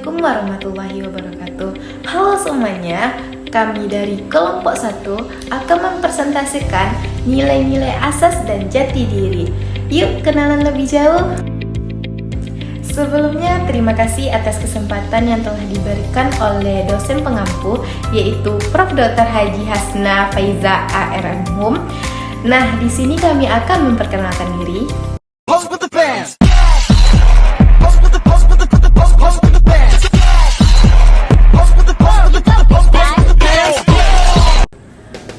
Assalamualaikum warahmatullahi wabarakatuh. Halo semuanya, kami dari kelompok 1 akan mempresentasikan nilai-nilai asas dan jati diri. Yuk kenalan lebih jauh. Sebelumnya, terima kasih atas kesempatan yang telah diberikan oleh dosen pengampu, yaitu Prof. Dr. Haji Hasna Faiza ARMHum. Nah, di sini kami akan memperkenalkan diri.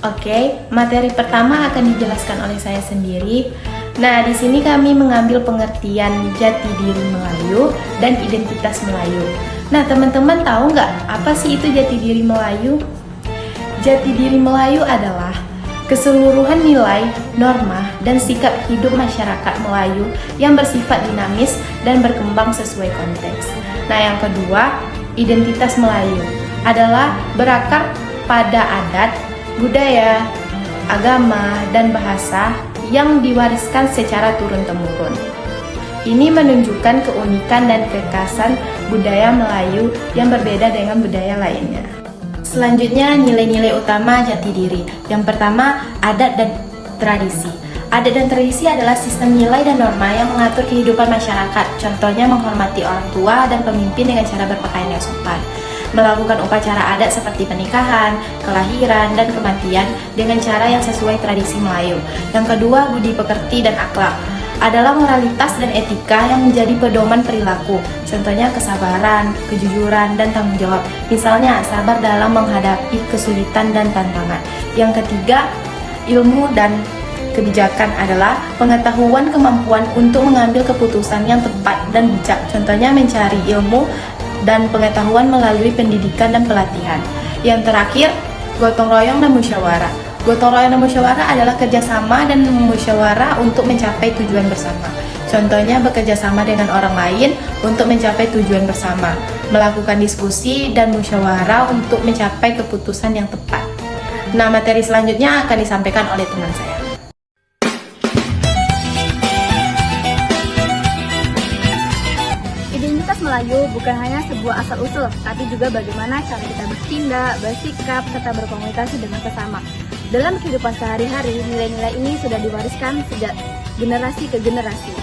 Oke, materi pertama akan dijelaskan oleh saya sendiri. Nah, di sini kami mengambil pengertian jati diri Melayu dan identitas Melayu. Nah, teman-teman tahu nggak apa sih itu jati diri Melayu? Jati diri Melayu adalah keseluruhan nilai, norma, dan sikap hidup masyarakat Melayu yang bersifat dinamis dan berkembang sesuai konteks. Nah, yang kedua, identitas Melayu adalah berakar pada adat, budaya, agama, dan bahasa yang diwariskan secara turun-temurun. Ini menunjukkan keunikan dan kekhasan budaya Melayu yang berbeda dengan budaya lainnya. Selanjutnya, nilai-nilai utama jati diri. Yang pertama, adat dan tradisi. Adat dan tradisi adalah sistem nilai dan norma yang mengatur kehidupan masyarakat. Contohnya menghormati orang tua dan pemimpin dengan cara berpakaian yang sopan, melakukan upacara adat seperti pernikahan, kelahiran, dan kematian dengan cara yang sesuai tradisi Melayu. Yang kedua, budi pekerti dan akhlak adalah moralitas dan etika yang menjadi pedoman perilaku. Contohnya kesabaran, kejujuran, dan tanggung jawab. Misalnya, sabar dalam menghadapi kesulitan dan tantangan. Yang ketiga, ilmu dan kebijakan adalah pengetahuan kemampuan untuk mengambil keputusan yang tepat dan bijak. Contohnya mencari ilmu dan pengetahuan melalui pendidikan dan pelatihan. Yang terakhir, gotong royong dan musyawarah. Gotong royong dan musyawarah adalah kerjasama dan musyawarah untuk mencapai tujuan bersama. Contohnya bekerja sama dengan orang lain untuk mencapai tujuan bersama, melakukan diskusi dan musyawarah untuk mencapai keputusan yang tepat. Nah, materi selanjutnya akan disampaikan oleh teman saya. Identitas Melayu bukan hanya sebuah asal-usul, tapi juga bagaimana cara kita bertindak, bersikap, serta berkomunikasi dengan sesama. Dalam kehidupan sehari-hari, nilai-nilai ini sudah diwariskan sejak generasi ke generasi.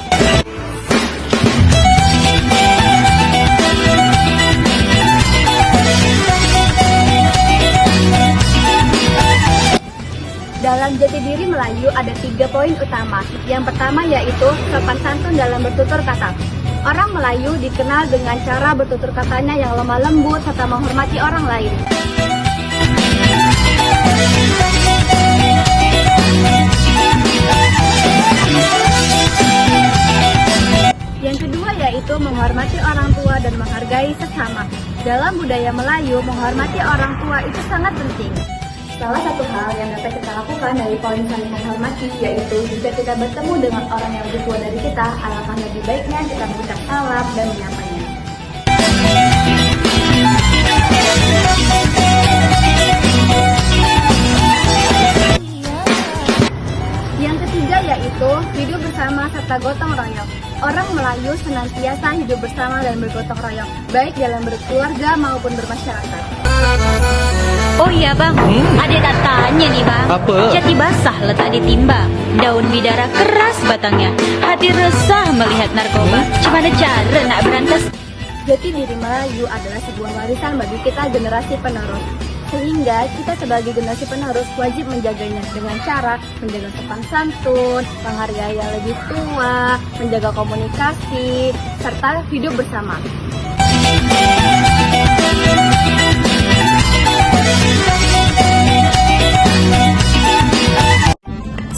Dalam jati diri Melayu ada 3 poin utama. Yang pertama yaitu sopan santun dalam bertutur kata. Orang Melayu dikenal dengan cara bertutur katanya yang lemah lembut serta menghormati orang lain. Yang kedua yaitu menghormati orang tua dan menghargai sesama. Dalam budaya Melayu, menghormati orang tua itu sangat penting. Salah satu hal yang dapat kita lakukan dari poin saling menghormati yaitu jika kita bertemu dengan orang yang lebih tua dari kita, alangkah lebih baiknya kita mengucap salam dan menyapanya. Yang ketiga yaitu hidup bersama serta gotong royong. Orang Melayu senantiasa hidup bersama dan bergotong royong, baik dalam berkeluarga maupun bermasyarakat. Oh iya bang, ada katanya nih bang. Apa? Jati basah letak di timba, daun bidara keras batangnya, hati resah melihat narkoba. Gimana cara nak berantas? Jati diri Melayu adalah sebuah warisan bagi kita generasi penerus. Sehingga kita sebagai generasi penerus wajib menjaganya dengan cara menjaga sopan santun, menghargai yang lebih tua, menjaga komunikasi, serta hidup bersama.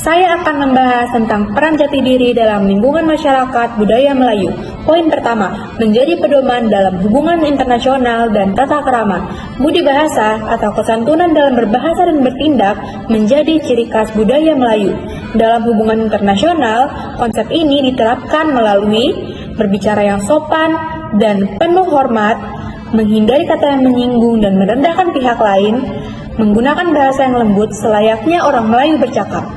Saya akan membahas tentang peran jati diri dalam lingkungan masyarakat budaya Melayu. Poin pertama, menjadi pedoman dalam hubungan internasional dan tata krama. Budi bahasa atau kesantunan dalam berbahasa dan bertindak menjadi ciri khas budaya Melayu. Dalam hubungan internasional, konsep ini diterapkan melalui berbicara yang sopan dan penuh hormat, menghindari kata yang menyinggung dan merendahkan pihak lain, menggunakan bahasa yang lembut selayaknya orang Melayu bercakap.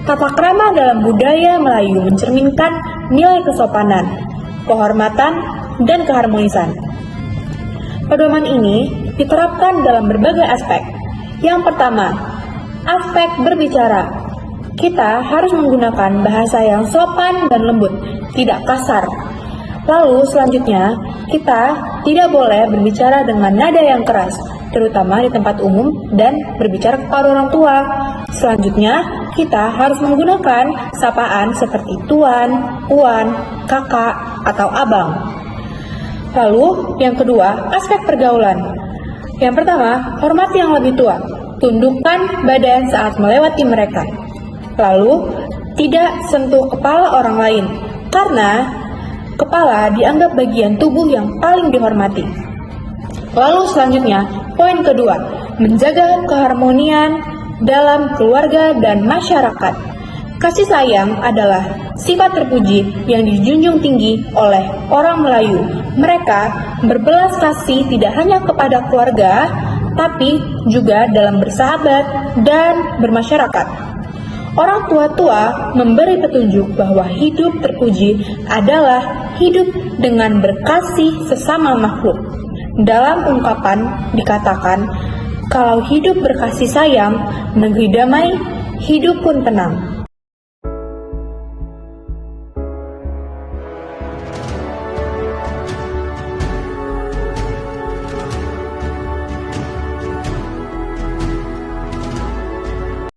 Tata krama dalam budaya Melayu mencerminkan nilai kesopanan, kehormatan, dan keharmonisan. Pedoman ini diterapkan dalam berbagai aspek. Yang pertama, aspek berbicara. Kita harus menggunakan bahasa yang sopan dan lembut, tidak kasar. Lalu selanjutnya, kita tidak boleh berbicara dengan nada yang keras, terutama di tempat umum dan berbicara kepada orang tua. Selanjutnya, kita harus menggunakan sapaan seperti tuan, puan, kakak, atau abang. Lalu, yang kedua, aspek pergaulan. Yang pertama, hormati yang lebih tua. Tundukkan badan saat melewati mereka. Lalu, tidak sentuh kepala orang lain, karena kepala dianggap bagian tubuh yang paling dihormati. Lalu selanjutnya, poin kedua, menjaga keharmonian dalam keluarga dan masyarakat. Kasih sayang adalah sifat terpuji yang dijunjung tinggi oleh orang Melayu. Mereka berbelas kasih tidak hanya kepada keluarga, tapi juga dalam bersahabat dan bermasyarakat. Orang tua-tua memberi petunjuk bahwa hidup terpuji adalah hidup dengan berkasih sesama makhluk. Dalam ungkapan dikatakan, kalau hidup berkasih sayang, negeri damai, hidup pun tenang.